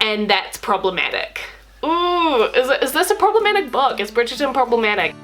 and that's problematic. Ooh, is this a problematic book? Is Bridgerton problematic?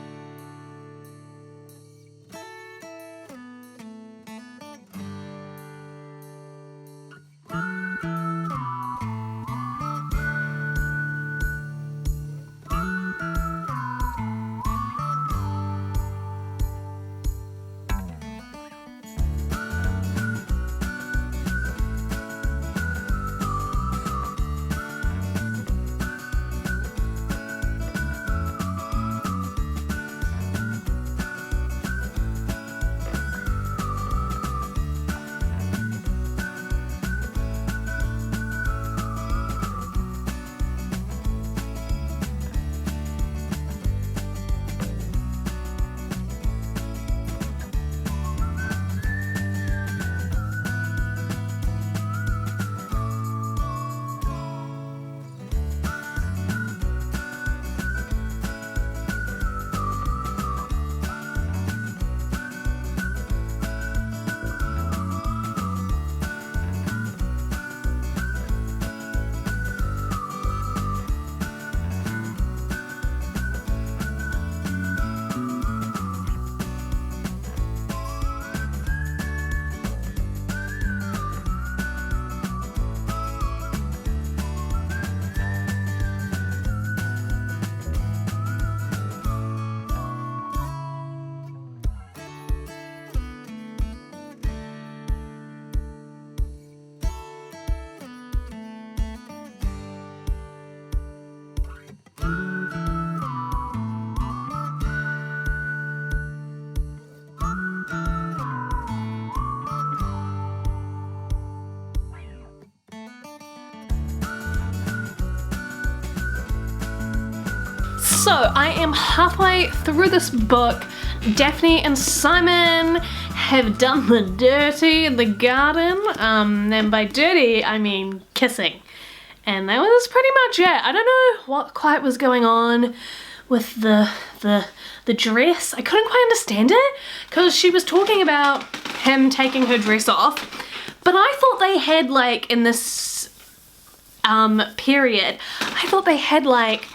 So I am halfway through this book. Daphne and Simon have done the dirty in the garden. And by dirty, I mean kissing. And that was pretty much it. I don't know what quite was going on with the dress. I couldn't quite understand it because she was talking about him taking her dress off. But I thought they had like in this period, I thought they had like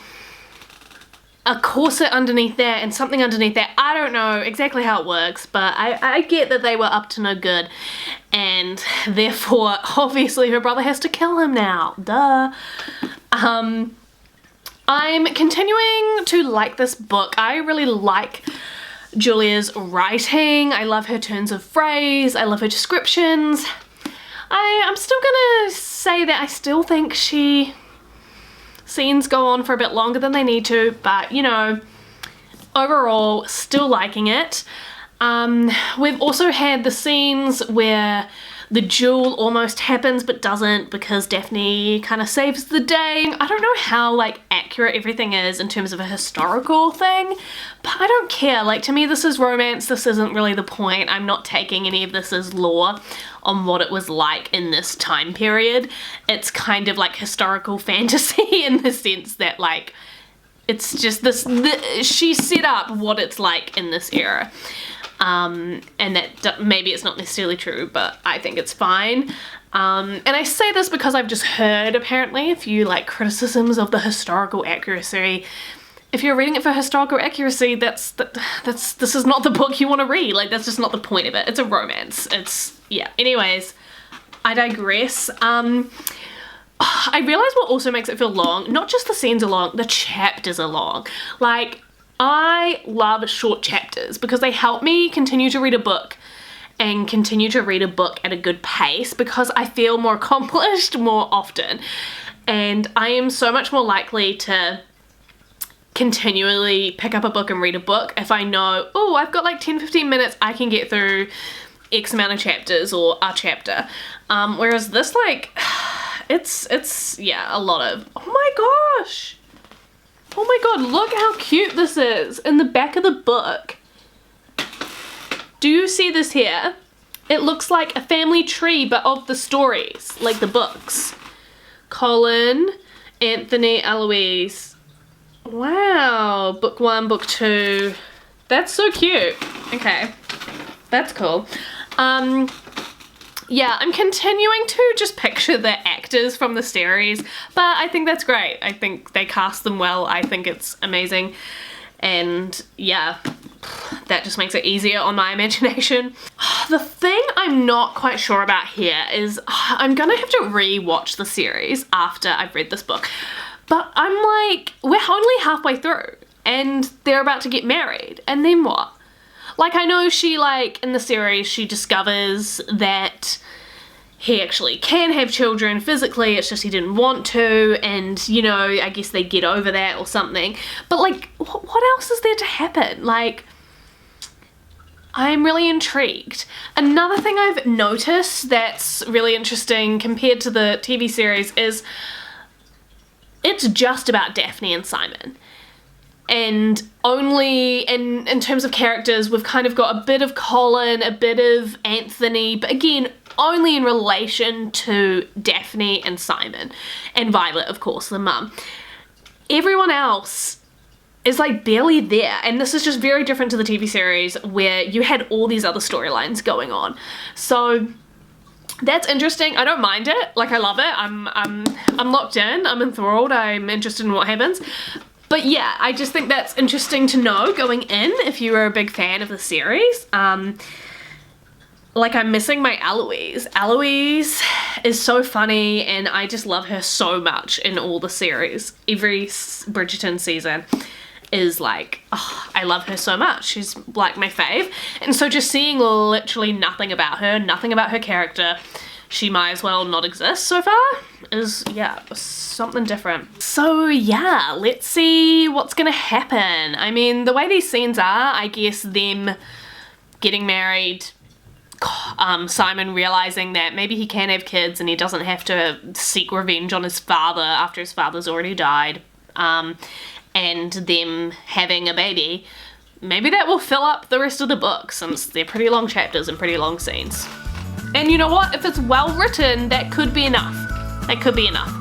a corset underneath there and something underneath there. I don't know exactly how it works, but I get that they were up to no good, and therefore obviously her brother has to kill him now. Duh. I'm continuing to like this book. I really like Julia's writing. I love her turns of phrase. I love her descriptions. I'm still gonna say that I still think scenes go on for a bit longer than they need to, but you know, overall still liking it. We've also had the scenes where the duel almost happens but doesn't because Daphne kind of saves the day. I don't know how like accurate everything is in terms of a historical thing, but I don't care. Like, to me this is romance. This isn't really the point. I'm not taking any of this as lore on what it was like in this time period. It's kind of like historical fantasy in the sense that like it's just she set up what it's like in this era. And that maybe it's not necessarily true, but I think it's fine. And I say this because I've just heard apparently a few like criticisms of the historical accuracy. If you're reading it for historical accuracy, this is not the book you want to read. Like, that's just not the point of it. It's a romance. Yeah. Anyways, I digress. I realize what also makes it feel long, not just the scenes are long, the chapters are long. Like, I love short chapters because they help me continue to read a book and continue to read a book at a good pace because I feel more accomplished more often. And I am so much more likely to continually pick up a book and read a book if I know, oh, I've got like 10-15 minutes, I can get through X amount of chapters or a chapter. Whereas this, like, it's yeah, a lot of, oh my gosh. Oh my god, look how cute this is in the back of the book. Do you see this here? It looks like a family tree, but of the stories, like the books. Colin, Anthony, Eloise. Wow, book 1, book 2. That's so cute. Okay, that's cool. yeah, I'm continuing to just picture the actors from the series, but I think that's great. I think they cast them well. I think it's amazing. And yeah, that just makes it easier on my imagination. The thing I'm not quite sure about here is I'm gonna have to re-watch the series after I've read this book. But I'm like, we're only halfway through and they're about to get married, and then what? Like, I know she, like, in the series, she discovers that he actually can have children physically, it's just he didn't want to, and, you know, I guess they get over that or something. But, like, what else is there to happen? Like, I'm really intrigued. Another thing I've noticed that's really interesting compared to the TV series is it's just about Daphne and Simon. And only in terms of characters, we've kind of got a bit of Colin, a bit of Anthony, but again, only in relation to Daphne and Simon. And Violet, of course, the mum. Everyone else is like barely there, and this is just very different to the TV series where you had all these other storylines going on. So that's interesting. I don't mind it. Like, I love it. I'm locked in. I'm enthralled. I'm interested in what happens. But yeah, I just think that's interesting to know going in if you were a big fan of the series. Like, I'm missing my Eloise. Eloise is so funny, and I just love her so much in all the series. Every Bridgerton season is like, oh, I love her so much. She's like my fave. And so just seeing literally nothing about her character, she might as well not exist so far, is, yeah, something different. So yeah, let's see what's gonna happen. I mean, the way these scenes are, I guess them getting married, Simon realizing that maybe he can have kids and he doesn't have to seek revenge on his father after his father's already died, and them having a baby, maybe that will fill up the rest of the book since they're pretty long chapters and pretty long scenes. And you know what? If it's well written, that could be enough. That could be enough.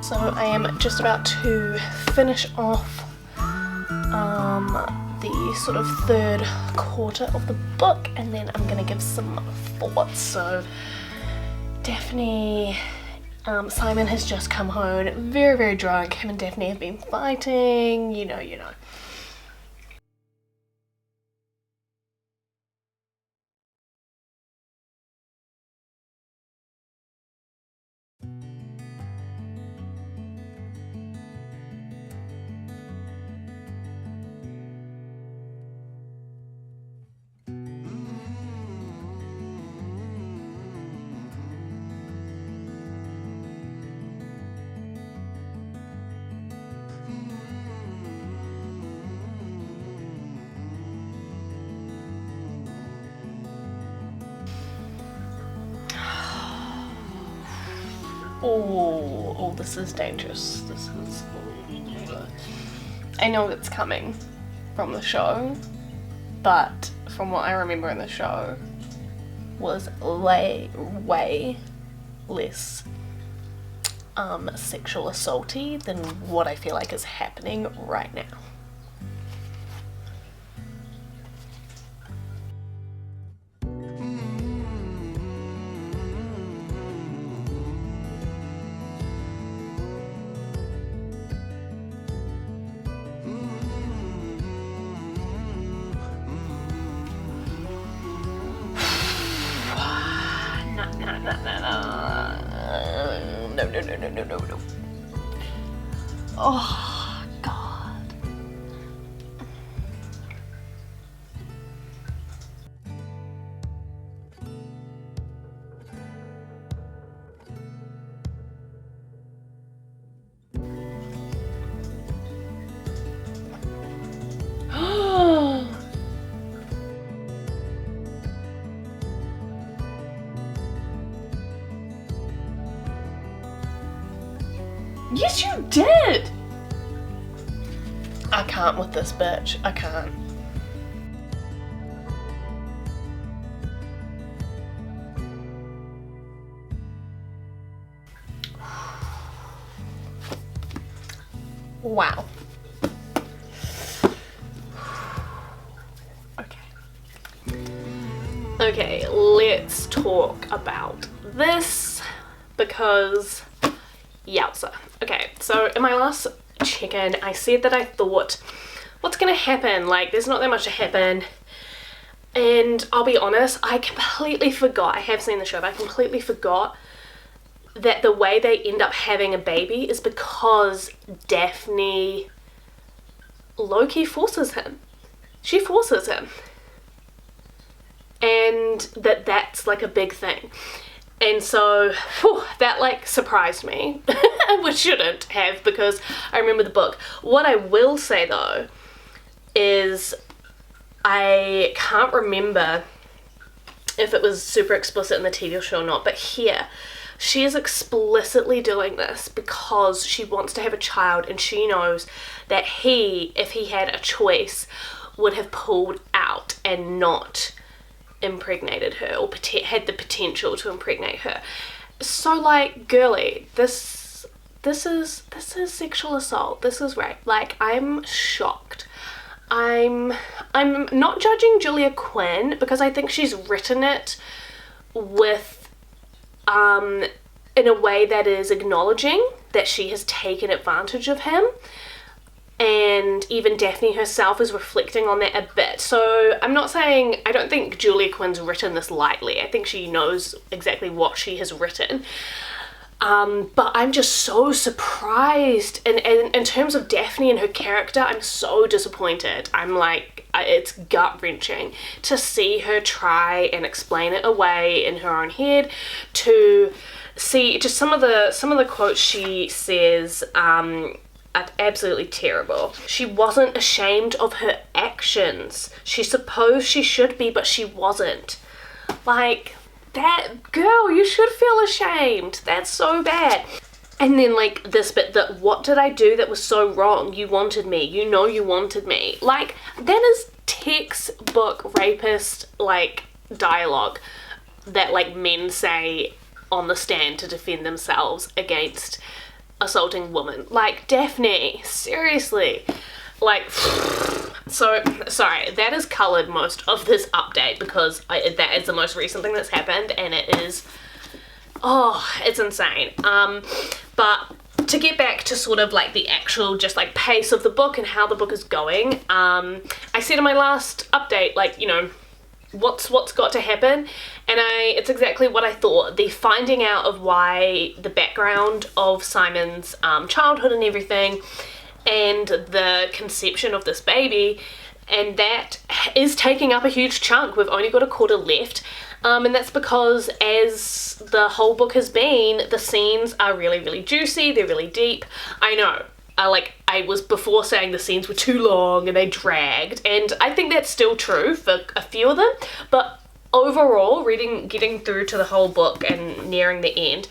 So I am just about to finish off the sort of third quarter of the book, and then I'm gonna give some thoughts. So Daphne, Simon has just come home, very, very drunk. Him and Daphne have been fighting, you know. Oh, this is dangerous. This is... I know it's coming from the show, but from what I remember in the show was way less sexual assaulty than what I feel like is happening right now. No. Oh, God. Yes, you did! I can't with this bitch. I can't. Wow. Okay, let's talk about this because yowza. Okay, so in my last check-in, I said that I thought, what's gonna happen? Like, there's not that much to happen. And I'll be honest, I completely forgot. I have seen the show, but I completely forgot that the way they end up having a baby is because Daphne low-key forces him. She forces him. And that's like a big thing. And so, whew, that like surprised me, which shouldn't have because I remember the book. What I will say though is I can't remember if it was super explicit in the TV show or not, but here she is explicitly doing this because she wants to have a child and she knows that he, if he had a choice, would have pulled out and not impregnated her or had the potential to impregnate her. So like, girly, this is sexual assault. This is rape. Like, I'm shocked. I'm not judging Julia Quinn because I think she's written it with in a way that is acknowledging that she has taken advantage of him. And even Daphne herself is reflecting on that a bit. So I'm not saying, I don't think Julia Quinn's written this lightly. I think she knows exactly what she has written. But I'm just so surprised. And in terms of Daphne and her character, I'm so disappointed. I'm like, it's gut-wrenching to see her try and explain it away in her own head, to see just some of the quotes she says, are absolutely terrible. She wasn't ashamed of her actions. She supposed she should be, but she wasn't. Like, that girl, you should feel ashamed. That's so bad. And then like this bit, that what did I do that was so wrong? You wanted me. You know you wanted me. Like, that is textbook rapist like dialogue that like men say on the stand to defend themselves against assaulting women. Like, Daphne, seriously. Like, so sorry, that has coloured most of this update because that is the most recent thing that's happened, and it is, oh, it's insane. But to get back to sort of like the actual just like pace of the book and how the book is going, I said in my last update, like, you know, what's got to happen, and it's exactly what I thought. The finding out of why, the background of Simon's childhood and everything, and the conception of this baby, and that is taking up a huge chunk. We've only got a quarter left, and that's because, as the whole book has been, the scenes are really, really juicy, they're really deep. I know, I was before saying the scenes were too long and they dragged, and I think that's still true for a few of them, but overall, getting through to the whole book and nearing the end,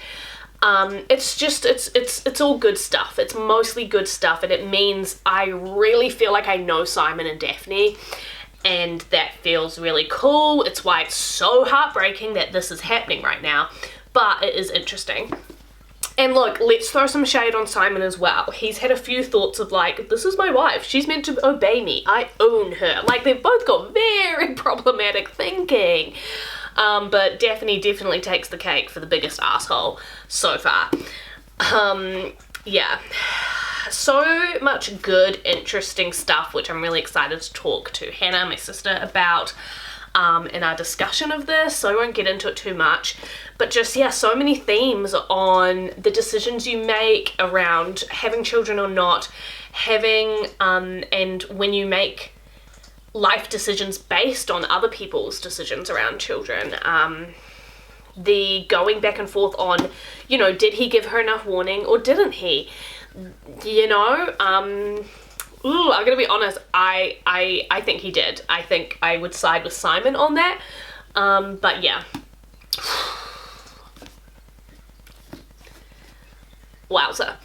it's just, it's all good stuff. It's mostly good stuff, and it means I really feel like I know Simon and Daphne, and that feels really cool. It's why it's so heartbreaking that this is happening right now, but it is interesting. And look, let's throw some shade on Simon as well. He's had a few thoughts of like, this is my wife, she's meant to obey me, I own her. Like, they've both got very problematic thinking. But Daphne definitely takes the cake for the biggest asshole so far. Yeah. So much good, interesting stuff, which I'm really excited to talk to Hannah, my sister, about in our discussion of this, so I won't get into it too much, but just, yeah, so many themes on the decisions you make around having children or not, having, and when you make life decisions based on other people's decisions around children, the going back and forth on, you know, did he give her enough warning or didn't he, you know, ooh, I'm gonna be honest, I think he did. I think I would side with Simon on that, but yeah. Wowza.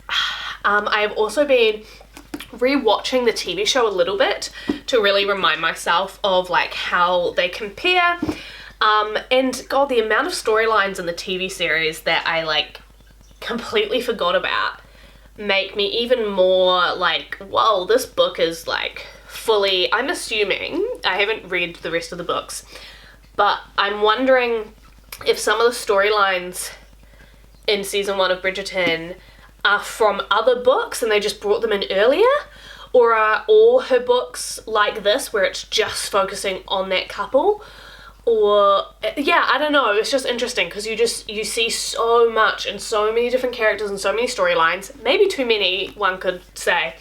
I have also been rewatching the TV show a little bit to really remind myself of like how they compare. And God, the amount of storylines in the TV series that I like completely forgot about make me even more like, whoa, this book is like fully, I'm assuming, I haven't read the rest of the books, but I'm wondering if some of the storylines in season 1 of Bridgerton are from other books and they just brought them in earlier, or are all her books like this where it's just focusing on that couple? Or yeah, I don't know, it's just interesting because you see so much and so many different characters and so many storylines, maybe too many, one could say,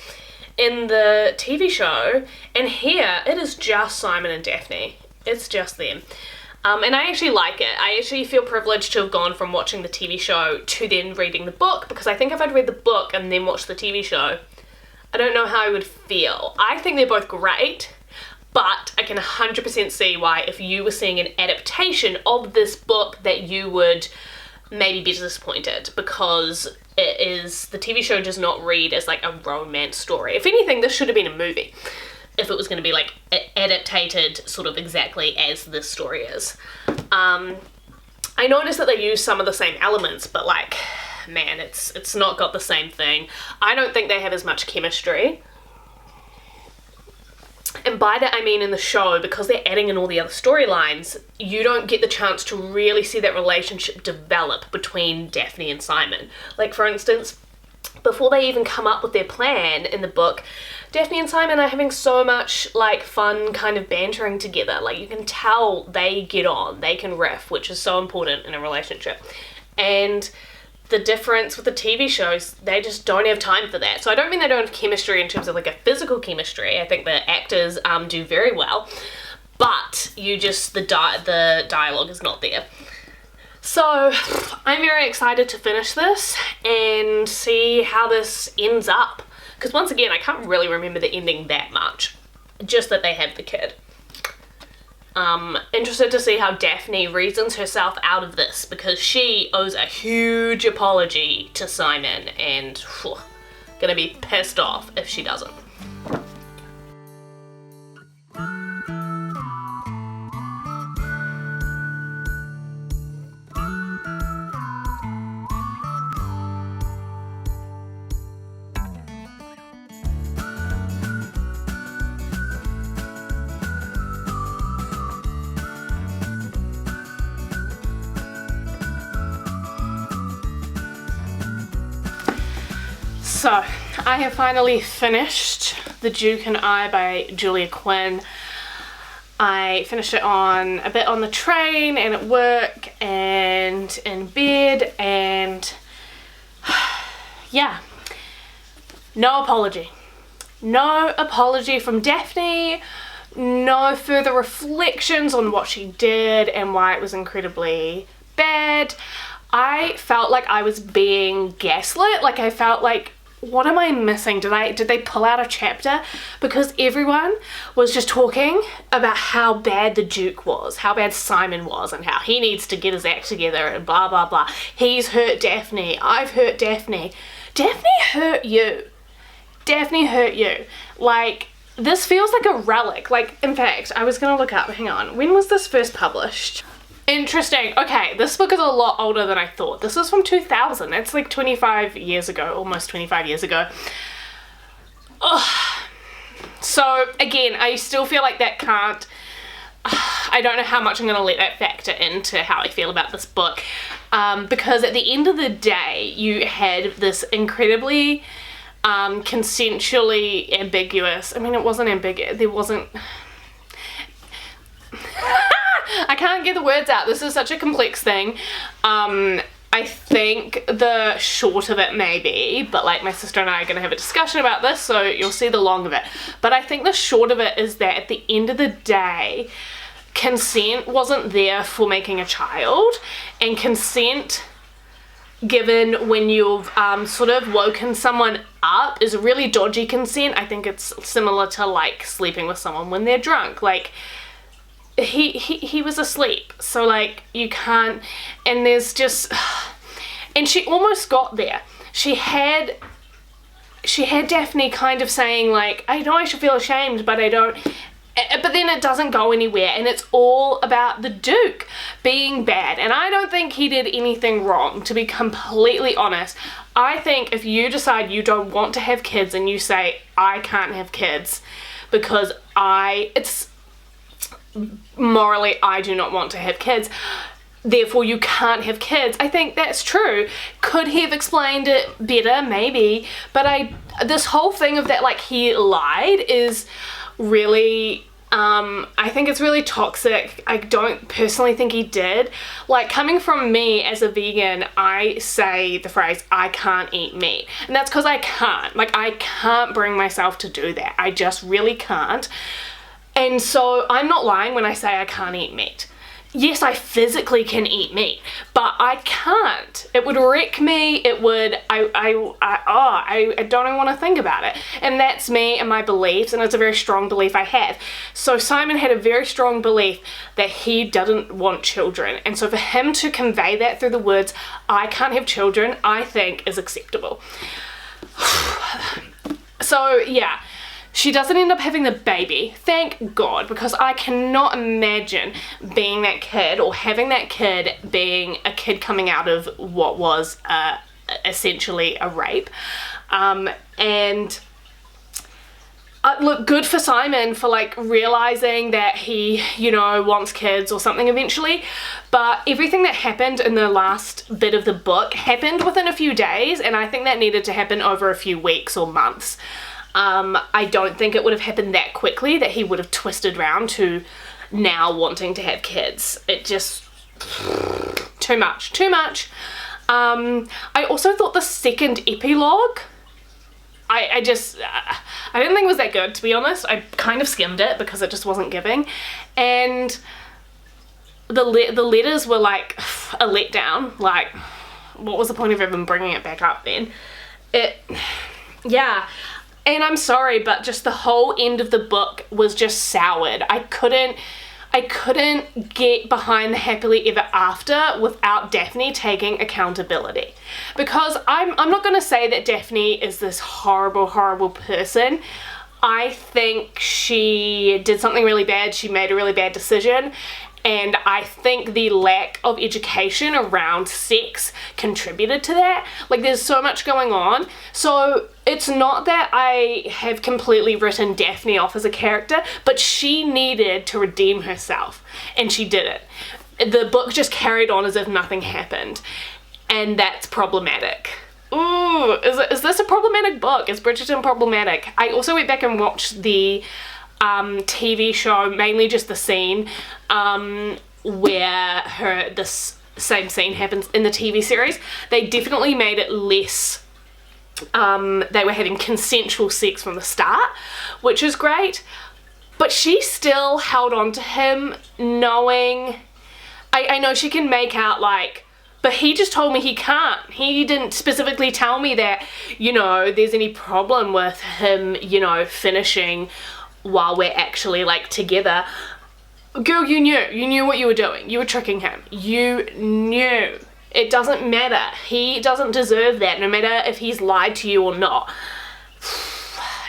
in the TV show, and here it is just Simon and Daphne. It's just them. And I actually like it. I actually feel privileged to have gone from watching the TV show to then reading the book, because I think if I'd read the book and then watched the TV show, I don't know how I would feel. I think they're both great, but I can 100% see why if you were seeing an adaptation of this book that you would maybe be disappointed, because it is, the TV show does not read as like a romance story. If anything, this should have been a movie if it was going to be like adapted sort of exactly as this story is. I noticed that they use some of the same elements, but like, man, it's not got the same thing. I don't think they have as much chemistry. And by that I mean in the show, because they're adding in all the other storylines, you don't get the chance to really see that relationship develop between Daphne and Simon. Like, for instance, before they even come up with their plan in the book, Daphne and Simon are having so much like fun kind of bantering together. Like, you can tell they get on, they can riff, which is so important in a relationship. And the difference with the TV shows, they just don't have time for that. So I don't mean they don't have chemistry in terms of like a physical chemistry. I think the actors do very well, but you just, the dialogue is not there. So I'm very excited to finish this and see how this ends up. Because once again, I can't really remember the ending that much. Just that they have the kid. Interested to see how Daphne reasons herself out of this, because she owes a huge apology to Simon, and gonna be pissed off if she doesn't. So, I have finally finished The Duke and I by Julia Quinn. I finished it on a bit on the train and at work and in bed, and yeah, no apology. No apology from Daphne, no further reflections on what she did and why it was incredibly bad. I felt like I was being gaslit. Like, I felt like, what am I missing? Did they pull out a chapter? Because everyone was just talking about how bad the Duke was, how bad Simon was, and how he needs to get his act together and blah blah blah. He's hurt Daphne, I've hurt Daphne. Daphne hurt you. Daphne hurt you. Like, this feels like a relic. Like, in fact, I was gonna look up, hang on, when was this first published? Interesting. Okay, this book is a lot older than I thought. This is from 2000. It's like 25 years ago, almost 25 years ago. Ugh. So again, I still feel like that can't, I don't know how much I'm going to let that factor into how I feel about this book. Because at the end of the day, you had this incredibly consensually ambiguous, I mean, it wasn't ambiguous, there wasn't, I can't get the words out. This is such a complex thing. I think the short of it maybe, but like my sister and I are going to have a discussion about this, so you'll see the long of it. But I think the short of it is that at the end of the day, consent wasn't there for making a child, and consent given when you've sort of woken someone up is a really dodgy consent. I think it's similar to like sleeping with someone when they're drunk. Like, he was asleep, so like you can't, and there's just, and she almost got there. She had she had Daphne kind of saying like, I know I should feel ashamed, but I don't. But then it doesn't go anywhere, and it's all about the Duke being bad. And I don't think he did anything wrong, to be completely honest. I think if you decide you don't want to have kids and you say, I can't have kids because it's morally, I do not want to have kids, therefore you can't have kids. I think that's true. Could he have explained it better? Maybe. But this whole thing of that, like, he lied is really, I think it's really toxic. I don't personally think he did. Like, coming from me as a vegan, I say the phrase, I can't eat meat. And that's because I can't. Like, I can't bring myself to do that. I just really can't. And so I'm not lying when I say I can't eat meat. Yes, I physically can eat meat, but I can't. It would wreck me. It would, I don't even want to think about it. And that's me and my beliefs, and it's a very strong belief I have. So Simon had a very strong belief that he doesn't want children. And so for him to convey that through the words, I can't have children, I think is acceptable. So yeah. She doesn't end up having the baby, thank God, because I cannot imagine being that kid or having that kid being a kid coming out of what was essentially a rape. Look, good for Simon for like realizing that he, you know, wants kids or something eventually, but everything that happened in the last bit of the book happened within a few days, and I think that needed to happen over a few weeks or months. I don't think it would have happened that quickly that he would have twisted round to now wanting to have kids. It just, too much. I also thought the second epilogue, I didn't think it was that good, to be honest. I kind of skimmed it because it just wasn't giving. And the letters were like a letdown. Like, what was the point of even bringing it back up then? Yeah. And I'm sorry, but just the whole end of the book was just soured. I couldn't get behind the happily ever after without Daphne taking accountability. Because I'm not going to say that Daphne is this horrible, horrible person. I think she did something really bad. She made a really bad decision. And I think the lack of education around sex contributed to that. Like, there's so much going on. So it's not that I have completely written Daphne off as a character, but she needed to redeem herself, and she did it. The book just carried on as if nothing happened, and that's problematic. Ooh, is this a problematic book? Is Bridgerton problematic? I also went back and watched the TV show, mainly just the scene where this same scene happens in the TV series. They definitely made it less, they were having consensual sex from the start, which is great, but she still held on to him knowing, I know she can make out like, but he just told me he can't. He didn't specifically tell me that, you know, there's any problem with him, you know, finishing while we're actually like together. Girl, you knew what you were doing. You were tricking him. You knew. It doesn't matter. He doesn't deserve that, no matter if he's lied to you or not.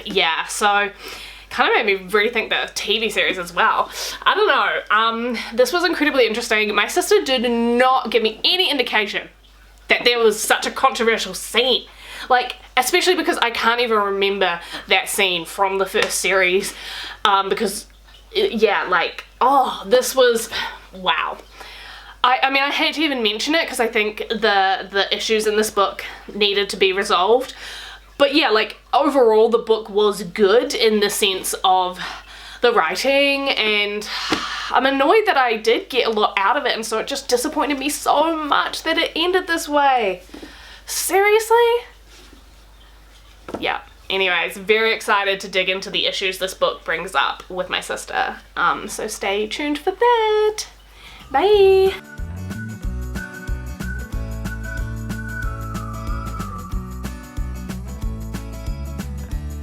Yeah, so kind of made me rethink the TV series as well. I don't know. This was incredibly interesting. My sister did not give me any indication that there was such a controversial scene. Like, especially because I can't even remember that scene from the first series, because, yeah, like, oh, this was, wow. I mean, I hate to even mention it because I think the issues in this book needed to be resolved, but yeah, like, overall the book was good in the sense of the writing, and I'm annoyed that I did get a lot out of it, and so it just disappointed me so much that it ended this way. Seriously? Yeah, anyways, very excited to dig into the issues this book brings up with my sister, so stay tuned for that. Bye!